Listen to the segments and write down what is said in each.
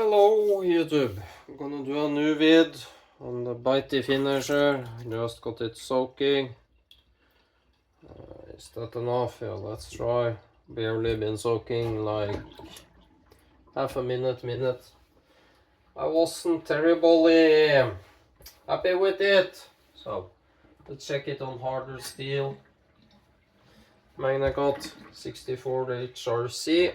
Hello YouTube, I'm gonna do a new vid on the bitey finisher. Just got it soaking. Is that enough? Yeah, let's try. Barely been soaking like half a minute. I wasn't terribly happy with it, so let's check it on harder steel. Magna got 64 HRC.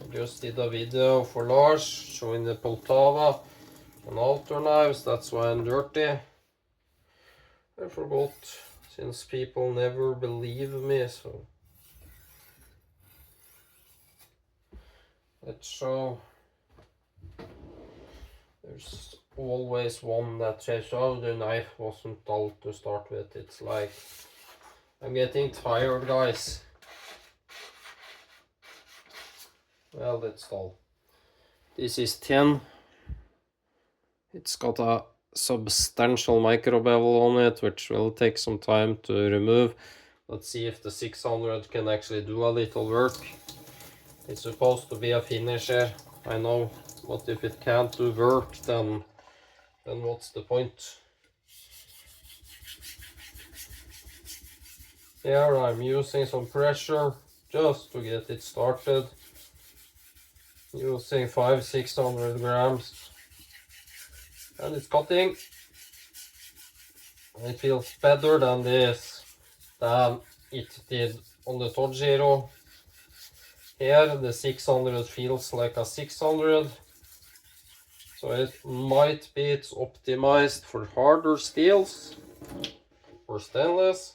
I just did a video for Lars showing the Poltava on altar knives. That's why I'm dirty. I forgot, since people never believe me, so let's show. There's always one that says, oh, the knife wasn't dull to start with. It's like, I'm getting tired, guys. Well, it's dull. This is 10. It's got a substantial micro bevel on it, which will take some time to remove. Let's see if the 600 can actually do a little work. It's supposed to be a finisher, I know, but if it can't do work, then what's the point? Here I'm using some pressure just to get it started. Using 500-600 grams. And it's cutting. It feels better than this, than it did on the Tojiro. Here the 600 feels like a 600. So it might be it's optimized for harder steels, for stainless.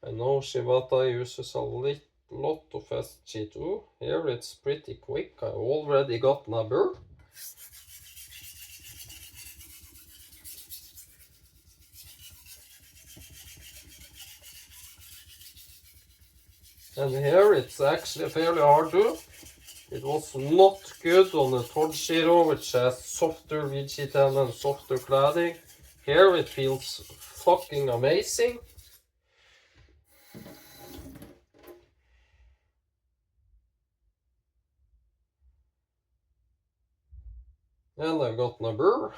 I know Shibata uses a lot of SG2. Here it's pretty quick. I already got my burr. And here it's actually fairly hard too. It was not good on the Tojiro, which has softer VG10 and softer cladding. Here it feels fucking amazing. And I've got my burr.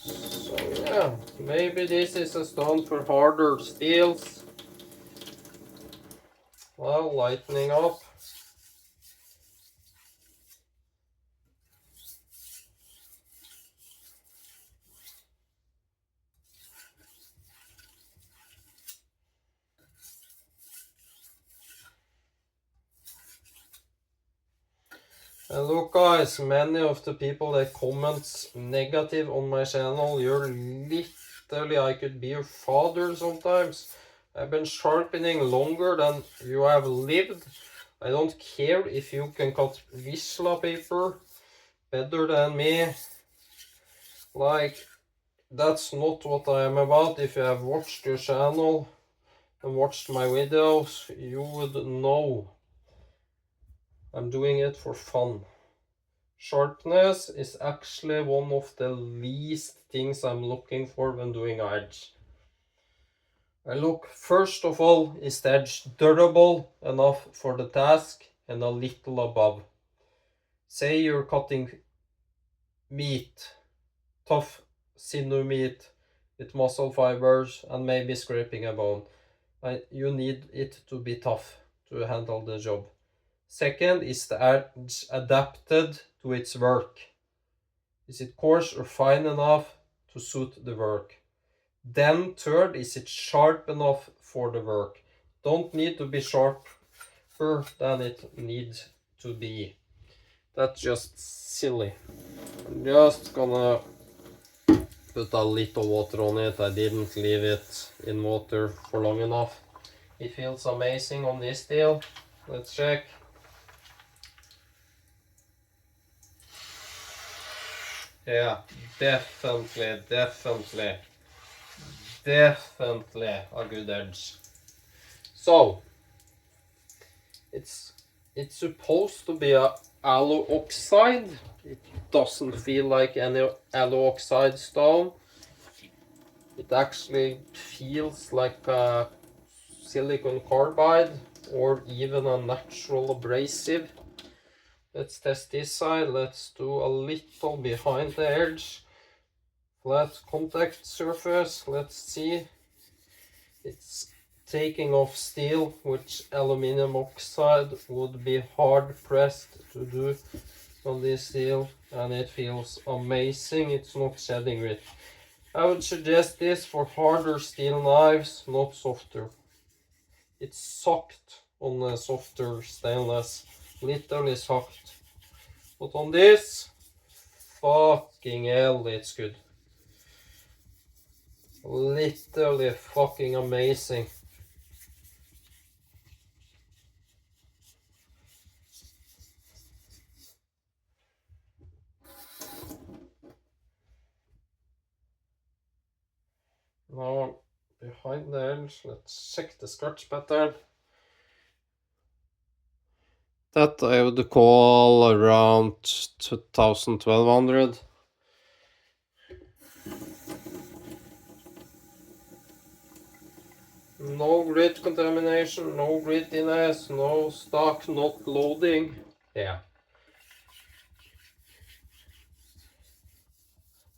So yeah, maybe this is a stone for harder steels. Well, lightening up. And look guys, many of the people that comments negative on my channel, you're literally, I could be your father sometimes. I've been sharpening longer than you have lived. I don't care if you can cut Vizsla paper better than me. Like, that's not what I am about. If you have watched your channel and watched my videos, you would know I'm doing it for fun. Sharpness is actually one of the least things I'm looking for when doing edge. I look, first of all, is the edge durable enough for the task and a little above. Say you're cutting meat, tough sinew meat with muscle fibers and maybe scraping a bone. You need it to be tough to handle the job. Second, is the edge adapted to its work? Is it coarse or fine enough to suit the work? Then third, is it sharp enough for the work? Don't need to be sharper than it needs to be. That's just silly. I'm just gonna put a little water on it. I didn't leave it in water for long enough. It feels amazing on this steel. Let's check. Yeah, definitely a good edge. So it's supposed to be a alloy oxide. It doesn't feel like any alloy oxide stone. It actually feels like a silicon carbide or even a natural abrasive. Let's test this side. Let's do a little behind the edge. Flat contact surface. Let's see. It's taking off steel, which aluminum oxide would be hard pressed to do on this steel, and it feels amazing. It's not shedding grit. I would suggest this for harder steel knives, not softer. It's socked on the softer stainless, literally socked. But on this, fucking hell, it's good. Literally fucking amazing. Now, behind the edge, let's check the scratch pattern. That I would call around 1200. No grit contamination, no grittiness, no stock, not loading. Yeah.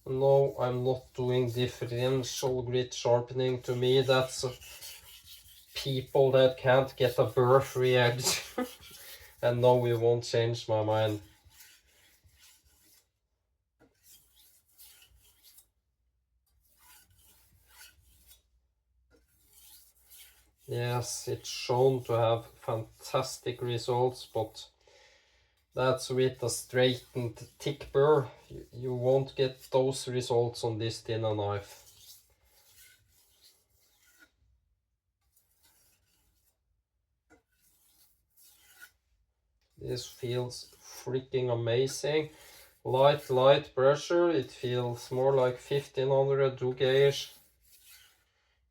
No, I'm not doing differential grit sharpening. To me, that's people that can't get a burr-free edge. And no, we won't change my mind. Yes, it's shown to have fantastic results, but that's with a straightened thick burr. You won't get those results on this thinner knife. This feels freaking amazing. Light pressure. It feels more like 1500 gauge.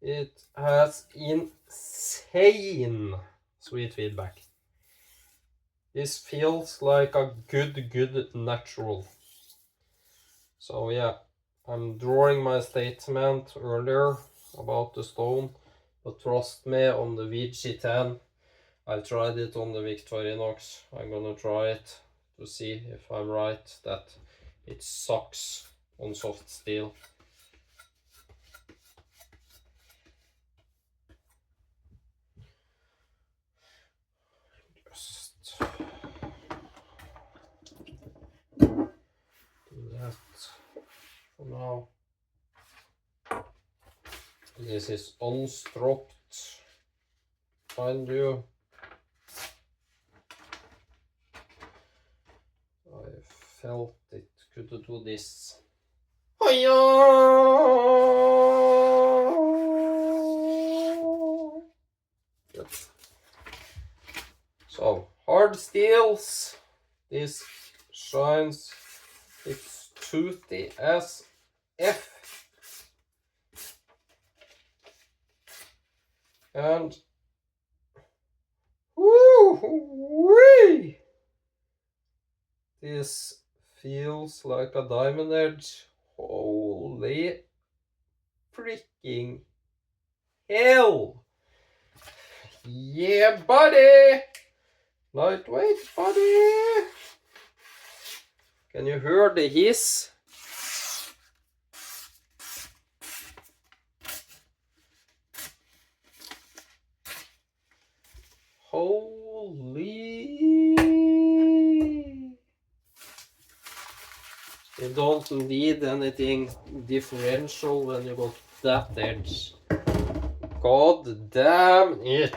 It has insane sweet feedback. This feels like a good natural. So yeah, I'm drawing my statement earlier about the stone, but trust me, on the VG10, I tried it on the Victorinox. I'm gonna try it to see if I'm right that it sucks on soft steel. Just do that for now. This is unstropped, mind you. I felt it could do this. Good. So, hard steels. This shines. It's toothy as F. And woo-wee! This feels like a diamond edge. Holy freaking hell! Yeah, buddy! Lightweight, buddy! Can you hear the hiss? Holy! You don't need anything differential when you got that edge. God damn it!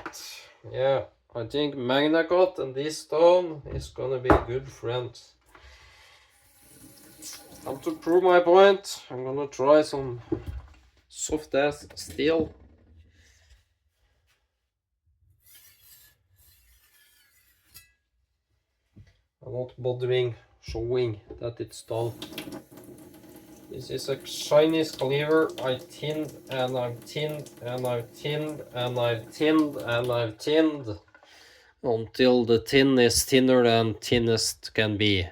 Yeah, I think Magnagot and this stone is gonna be good friends. And to prove my point, I'm gonna try some soft ass steel. I'm not bothering showing that it's done. This is a Chinese cleaver. I tinned and I've tinned and I've tinned and I've tinned and I've tinned until the tin is thinner than thinnest can be.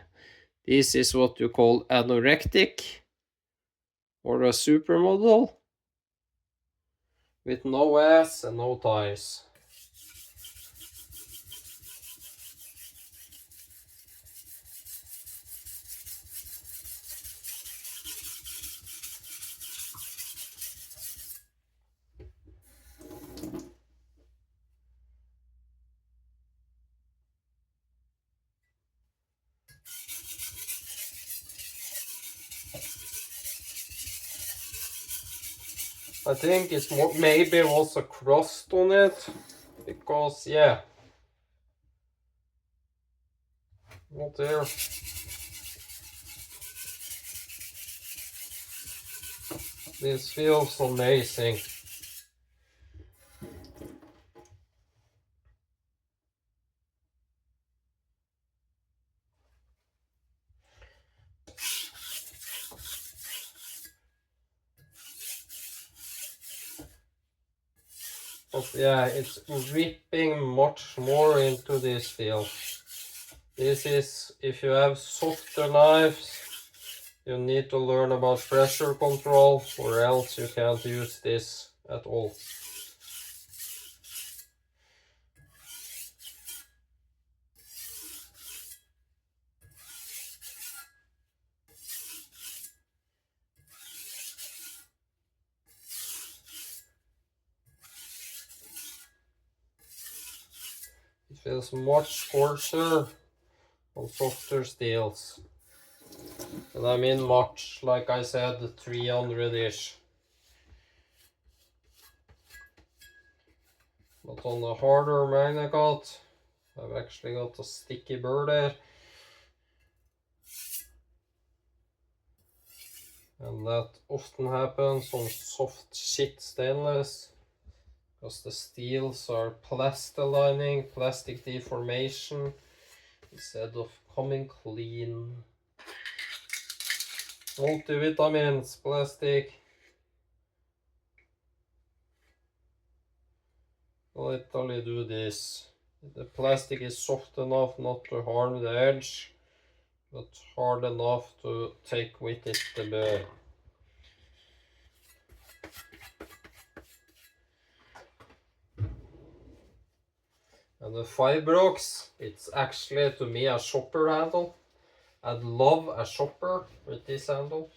This is what you call anorectic or a supermodel with no ass and no thighs. I think it's more, maybe was a crust on it, because yeah, not there. This feels amazing. But yeah, it's ripping much more into this steel. This is, if you have softer knives, you need to learn about pressure control, or else you can't use this at all. It feels much coarser on softer steels. And I mean much, like I said, 300-ish. But on the harder magnet, I've actually got a sticky burr there. And that often happens on soft shit stainless, because the steels are plastilining, plastic deformation, instead of coming clean. Multivitamins, plastic. Literally do this. The plastic is soft enough not to harm the edge, but hard enough to take with it the burr. And the Fibrox, it's actually to me a shopper handle. I'd love a shopper with this handle.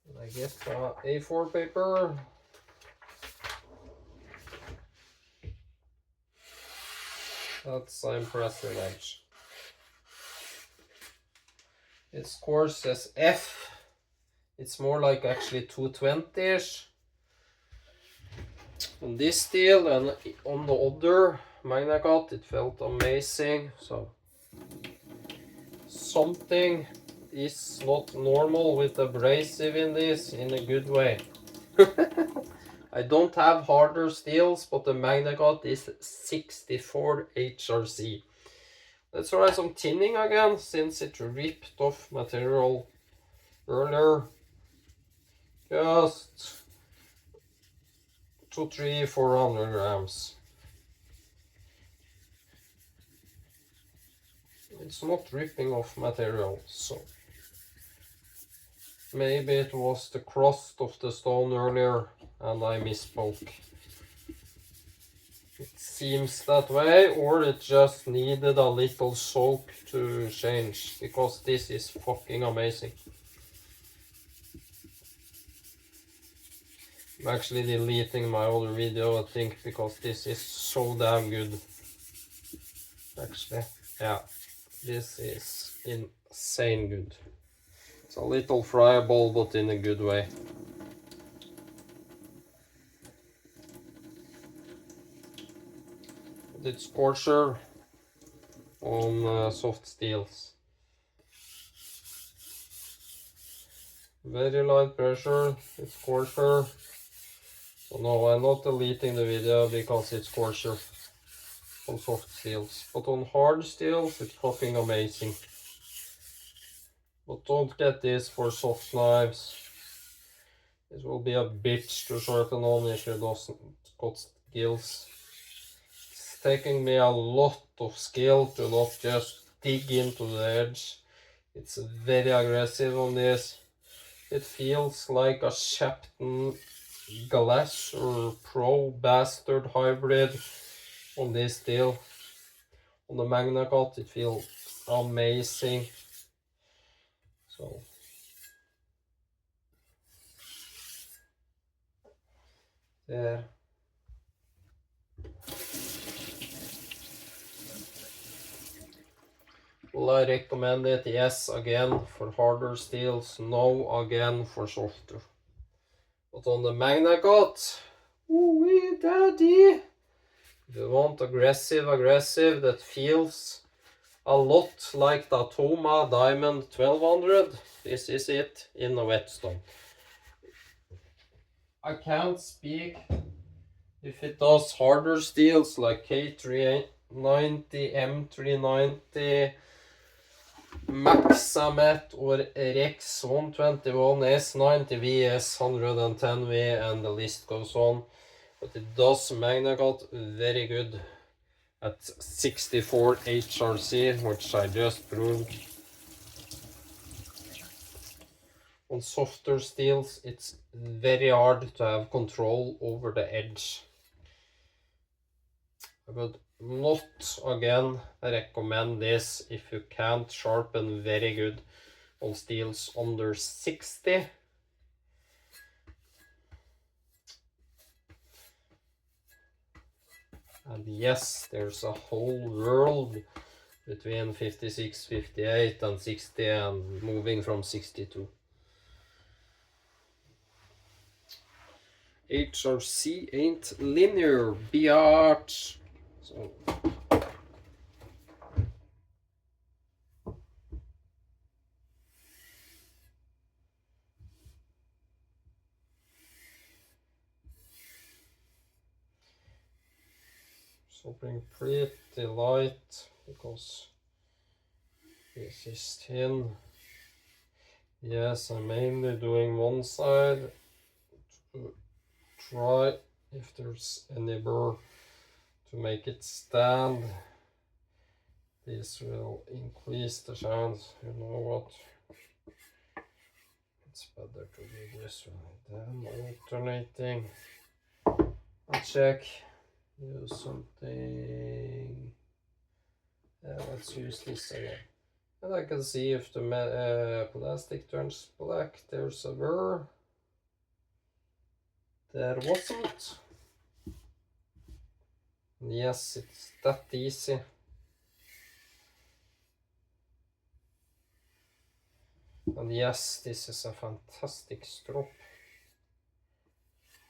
And I get A4 paper. That's an impressive edge. It's coarse as F. It's more like actually 220-ish. On this steel and on the other Magna cut, it felt amazing. So something is not normal with abrasive in this in a good way. I don't have harder steels, but the Magna cut is 64 HRC. Let's try some tinning again, since it ripped off material earlier. Just 2, 3, 400 grams. It's not ripping off material, so maybe it was the crust of the stone earlier and I misspoke. It seems that way, or it just needed a little soak to change, because this is fucking amazing. I'm actually deleting my other video, I think, because this is so damn good. Actually, yeah, this is insane good. It's a little friable, but in a good way. It's coarser on soft steels. Very light pressure, it's coarser. So no, I'm not deleting the video because it's coarser on soft steels. But on hard steels, it's fucking amazing. But don't get this for soft knives. This will be a bitch to sharpen on if you doesn't got skills. It's taking me a lot of skill to not just dig into the edge. It's very aggressive on this. It feels like a Shapton Glass or Pro Bastard hybrid on this steel. On the Magna cut, it feels amazing. So there. Will I recommend it? Yes, again for harder steels. No, again for softer. But on the Magna cut, ooh daddy, you want aggressive, that feels a lot like the Toma Diamond 1200. This is it in a whetstone. I can't speak if it does harder steels like K390, M390, Maxamet or Rex 121, S90, VS 110V, and the list goes on. But it does Magna cut very good at 64 HRC, which I just proved. On softer steels, it's very hard to have control over the edge. I would not again recommend this if you can't sharpen very good on steels under 60. And yes, there's a whole world between 56, 58 and 60 and moving from 62. HRC ain't linear, biatch. So bring pretty light because this is thin. Yes, I'm mainly doing one side to try if there's any burr to make it stand. This will increase the chance. You know what? It's better to do this one. Then alternating. I'll check. Use something. Let's use this again. And I can see if the plastic turns black. There's a burr. There wasn't. Yes, it's that easy. And yes, this is a fantastic strop.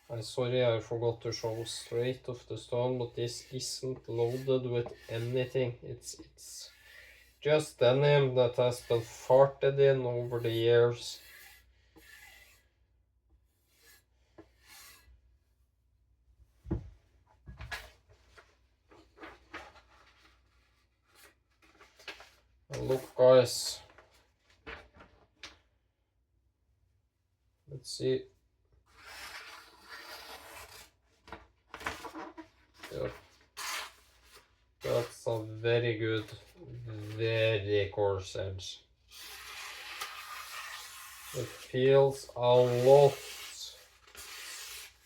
I'm sorry I forgot to show straight of the stone, but this isn't loaded with anything. It's just denim that has been farted in over the years. And look guys, let's see. Yep. That's a very good, very coarse edge. It feels a lot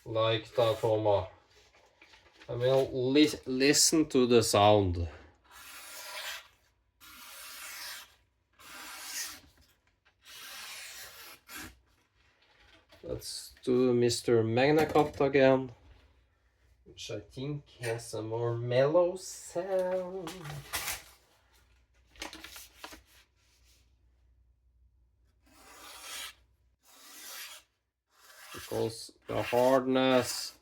like the Toma. I will listen to the sound. Let's do Mr. Magna Cut again, which I think has a more mellow sound. Because the hardness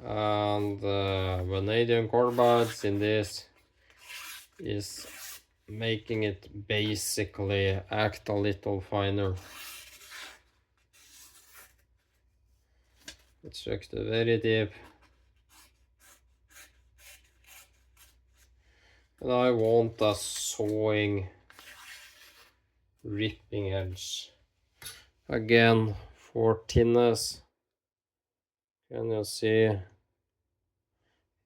and vanadium carbides in this is making it basically act a little finer. Let's check the very deep. And I want a sawing, ripping edge. Again, for thinness, can you see?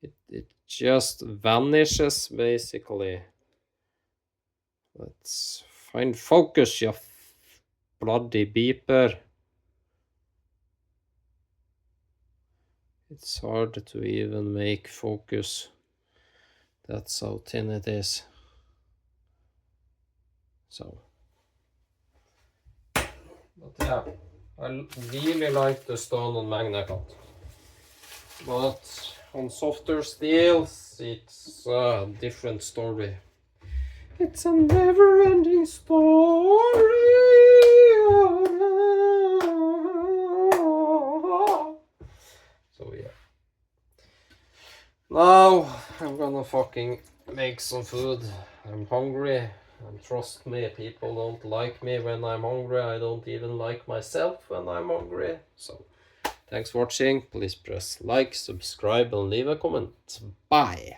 It just vanishes basically. Let's find focus, you bloody beeper. It's hard to even make focus. That's how thin it is. So, but yeah, I really like the stone on Magna Cut. But on softer steels, it's a different story. It's a never-ending story. Now I'm gonna fucking make some food. I'm hungry, and trust me, people don't like me when I'm hungry. I don't even like myself when I'm hungry. So thanks for watching. Please press like, subscribe, and leave a comment. Bye.